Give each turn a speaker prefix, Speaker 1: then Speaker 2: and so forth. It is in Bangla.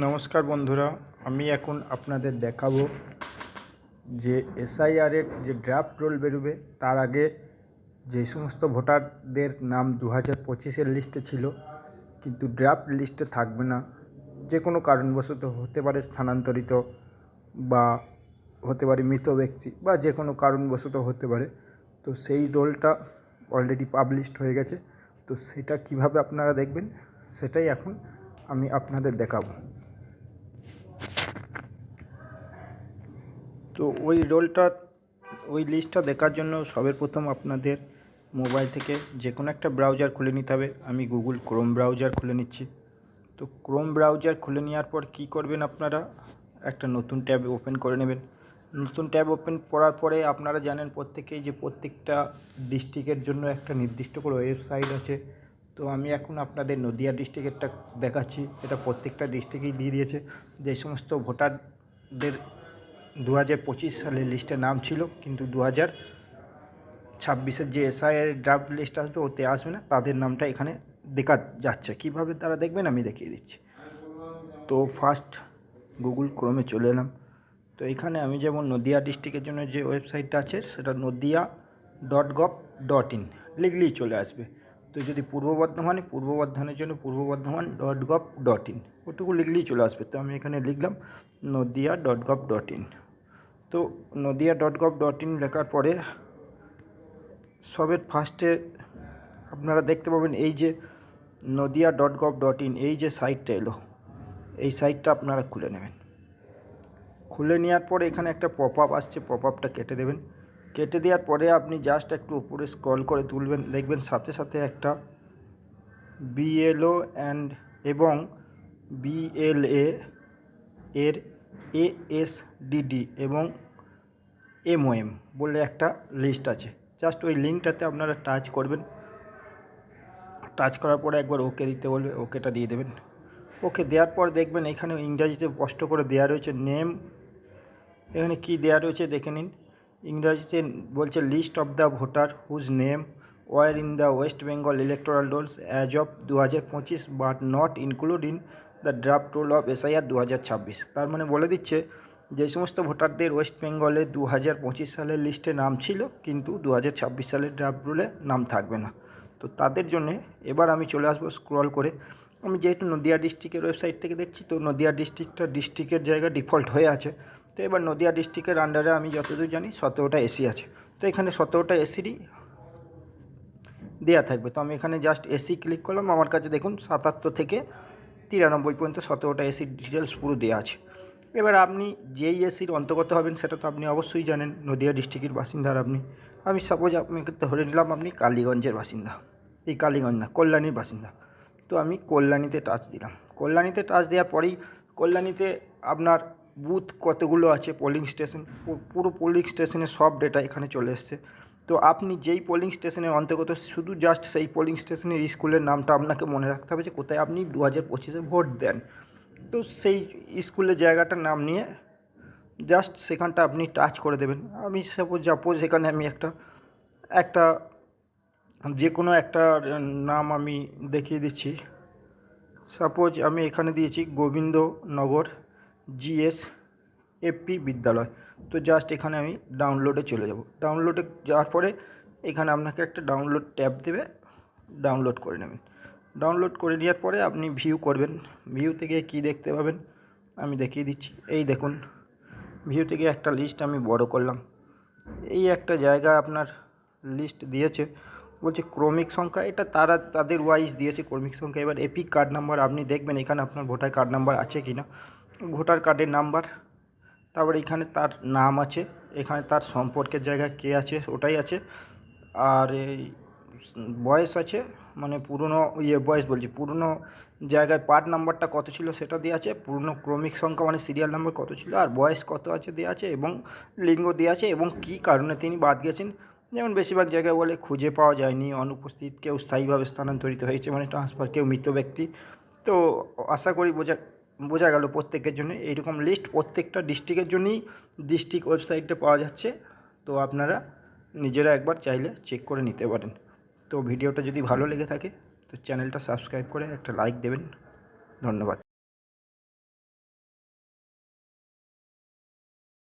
Speaker 1: নমস্কার বন্ধুরা, আমি এখন আপনাদের দেখাবো যে এসআইআরের যে ড্রাফট রোল বেরোবে তার আগে যে সমস্ত ভোটারদের নাম 2025-এর লিস্টে ছিল কিন্তু ড্রাফট লিস্টে থাকবে না, যে কোনো কারণবশত হতে পারে স্থানান্তরিত বা হতে পারে মৃত ব্যক্তি বা যে কোনো কারণবশত হতে পারে। তো সেই রোলটা অলরেডি পাবলিশড হয়ে গেছে। তো সেটা কিভাবে আপনারা দেখবেন সেটাই এখন আমি আপনাদের দেখাবো। তো ওই লিস্টটা দেখার জন্য সবার প্রথম আপনাদের মোবাইল থেকে যে কোনো একটা ব্রাউজার খুলে নিতে হবে। আমি গুগল ক্রোম ব্রাউজার খুলে নিচ্ছি। তো ক্রোম ব্রাউজার খুলে নেওয়ার পর কী করবেন, আপনারা একটা নতুন ট্যাব ওপেন করে নেবেন। নতুন ট্যাব ওপেন করার পরে আপনারা জানেন প্রত্যেকেই যে প্রত্যেকটা ডিস্ট্রিক্টের জন্য একটা নির্দিষ্ট করে ওয়েবসাইট আছে। তো আমি এখন আপনাদের নদিয়া ডিস্ট্রিক্টেরটা দেখাচ্ছি। এটা প্রত্যেকটা ডিস্ট্রিক্টেই দিয়ে দিয়েছে। যে সমস্ত ভোটারদের 2025 সালের লিস্টে নাম ছিল কিন্তু 2026-এর যে এসআইআর ড্রাফট লিস্ট আসবে ওতে আসবে না, তাদের নামটা এখানে দেখা যাচ্ছে। কীভাবে তারা দেখবেন আমি দেখিয়ে দিচ্ছি। তো ফার্স্ট গুগল ক্রোমে চলে এলাম। তো এখানে আমি যেমন নদিয়া ডিস্ট্রিক্টের জন্য যে ওয়েবসাইটটা আছে সেটা nodia.gov.in লিখলেই চলে আসবে। তো যদি পূর্ব বর্ধমানের জন্য purboBardhaman.gov.in ওটুকু লিখলেই চলে আসবে। তো আমি এখানে লিখলাম nodia.gov.in। তো nodia.gov.in লেখার পরে সবের ফার্স্টে আপনারা দেখতে পাবেন এই যে nodia.gov.in এই যে সাইটটা এলো, এই সাইটটা আপনারা খুলে নেবেন। খুলে নেওয়ার পরে এখানে একটা পপ আপ আসছে, পপ আপটা কেটে দেবেন। কেটে দেওয়ার পরে আপনি জাস্ট একটু উপরে স্ক্রল করে তুলবেন, দেখবেন সাথে সাথে একটা বিএলও এবং বিএলএ এর এএসডিডি এবং এমওএম বলে একটা লিস্ট আছে। জাস্ট ওই লিঙ্কটাতে আপনারা টাচ করবেন। টাচ করার পরে একবার ওকে দিতে বলবে, ওকেটা দিয়ে দেবেন। ওকে দেওয়ার পর দেখবেন এখানে ইংরাজিতে স্পষ্ট করে দেওয়া রয়েছে নেম। এখানে কি দেওয়া রয়েছে দেখে নিন। ইংরাজিতে বলছে list of the voter whose name were in the West Bengal electoral rolls as of 2025 but not include in the draft roll of SIR 2026। তার মানে বলে দিচ্ছে যে সমস্ত ভোটারদের ওয়েস্ট বেঙ্গলে 2025 সালের লিস্টে নাম ছিল কিন্তু 2026 সালের ড্রাফট রোলে নাম থাকবে না। তো তাদের জন্যে এবার আমি চলে আসবো স্ক্রল করে। আমি যেহেতু নদিয়া ডিস্ট্রিক্টের ওয়েবসাইট থেকে দেখছি, তো নদিয়া ডিস্ট্রিক্টের জায়গা ডিফল্ট হয়ে আছে। তো এবার নদিয়া ডিস্ট্রিক্টের আন্ডারে আমি যতদূর জানি 17টা এসি আছে। তো এখানে 17টা এসিরই দেওয়া থাকবে। তো আমি এখানে জাস্ট এসি ক্লিক করলাম। আমার কাছে দেখুন 77 থেকে 93 পর্যন্ত 17টা এসির ডিটেলস পুরো দেওয়া আছে। এবার আপনি যেই এসির অন্তর্গত হবেন সেটা তো আপনি অবশ্যই জানেন, নদিয়া ডিস্ট্রিক্টের বাসিন্দার আপনি। আমি সাপোজ আপনাকে ধরে নিলাম আপনি কালীগঞ্জের বাসিন্দা, এই কালীগঞ্জ না, কল্যাণীর বাসিন্দা। তো আমি কল্যাণীতে টাচ দিলাম। কল্যাণীতে টাচ দেওয়ার পরেই কল্যাণীতে আপনার বুথ কতগুলো আছে, পোলিং স্টেশন, পুরো পোলিং স্টেশনের সব ডেটা এখানে চলে এসছে। তো আপনি যেই পোলিং স্টেশনের অন্তর্গত শুধু জাস্ট সেই পোলিং স্টেশনের স্কুলের নামটা আপনাকে মনে রাখতে হবে যে কোথায় আপনি 2025-এ ভোট দেন। তো সেই স্কুলের জায়গাটার নাম নিয়ে জাস্ট সেখানটা আপনি টাচ করে দেবেন। আমি সাপোজ এখানে আমি একটা যে কোনো একটা নাম আমি দেখিয়ে দিচ্ছি। সাপোজ আমি এখানে দিয়েছি গোবিন্দনগর জিএস এপি বিদ্যালয়। তো জাস্ট এখানে আমি ডাউনলোডে চলে যাব। ডাউনলোডে যাওয়ার পরে এখানে আপনাকে একটা ডাউনলোড ট্যাব দেবে, ডাউনলোড করে নেবেন। ডাউনলোড করে নেওয়ার পরে আপনি ভিউ করবেন। ভিউ থেকে কি দেখতে পাবেন আমি দেখিয়ে দিচ্ছি। এই দেখুন, ভিউ থেকে একটা লিস্ট আমি বড় করলাম। এই একটা জায়গা আপনার লিস্ট দিয়েছে, বলছে ক্রমিক সংখ্যা, এটা তাদের ওয়াইজ দিয়েছে ক্রমিক সংখ্যা। এবার এপিক কার্ড নাম্বার আপনি দেখবেন এখানে আপনার ভোটার কার্ড নাম্বার আছে কি না, ভোটার কার্ডের নাম্বার, তারপরে এখানে তার নাম আছে, এখানে তার সম্পর্কের জায়গা কে আছে ওটাই আছে, আর এই বয়স আছে, মানে পুরনো পুরনো জায়গায় পার্ট নাম্বারটা কত ছিল সেটা দেওয়া আছে, পুরনো ক্রমিক সংখ্যা মানে সিরিয়াল নাম্বার কত ছিল, আর বয়স কত আছে দেওয়া আছে, এবং লিঙ্গ দেওয়া আছে, এবং কী কারণে তিনি বাদ গেছেন। যেমন বেশিরভাগ জায়গায় বলে খুঁজে পাওয়া যায়নি, অনুপস্থিত, কেউ স্থায়ীভাবে স্থানান্তরিত হয়েছে মানে ট্রান্সফার, কেউ মৃত ব্যক্তি। তো আশা করি বোঝা গেল প্রত্যেকের জন্য এইরকম লিস্ট প্রত্যেকটা ডিস্ট্রিক্টের জন্যই ডিস্ট্রিক্ট ওয়েবসাইটে পাওয়া যাচ্ছে। তো আপনারা নিজেরা একবার চাইলে চেক করে নিতে পারেন। তো ভিডিওটা যদি ভালো লেগে থাকে তো চ্যানেলটা সাবস্ক্রাইব করে একটা লাইক দেবেন। ধন্যবাদ।